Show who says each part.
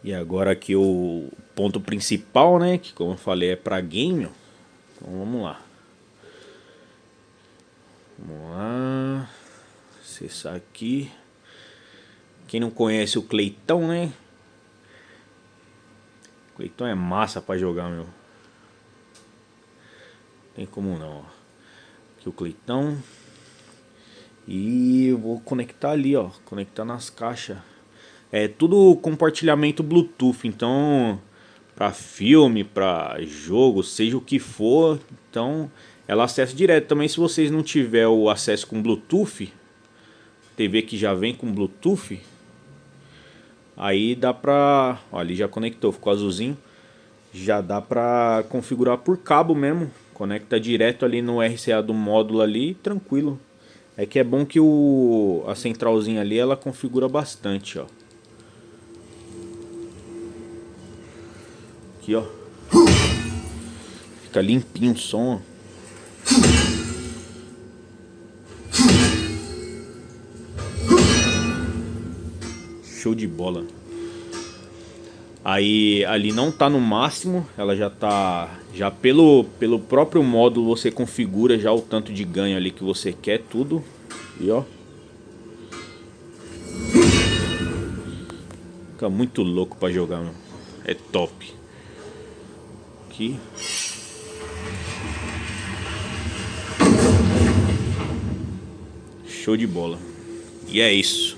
Speaker 1: E agora aqui o ponto principal, né? Que como eu falei é pra game. Ó. Então vamos lá. Vamos lá. Acessar aqui. Quem não conhece o Cleitão, né? Cleitão é massa pra jogar, meu. Tem como não, ó. Aqui o Cleitão. E eu vou conectar ali, ó. Conectar nas caixas. É tudo compartilhamento Bluetooth. Então, pra filme, pra jogo, seja o que for. Então, ela acessa direto. Também se vocês não tiver o acesso com Bluetooth, TV que já vem com Bluetooth, aí dá pra... Ó, ali já conectou, ficou azulzinho. Já dá pra configurar por cabo mesmo. Conecta direto ali no RCA do módulo ali, tranquilo. É que é bom que a centralzinha ali ela configura bastante, ó. Aqui, ó. Fica limpinho o som. Show de bola. Aí ali não tá no máximo, ela já tá... Já pelo próprio módulo você configura já o tanto de ganho ali que você quer, tudo. E ó. Fica muito louco pra jogar, mano. É top. Aqui. Show de bola. E é isso.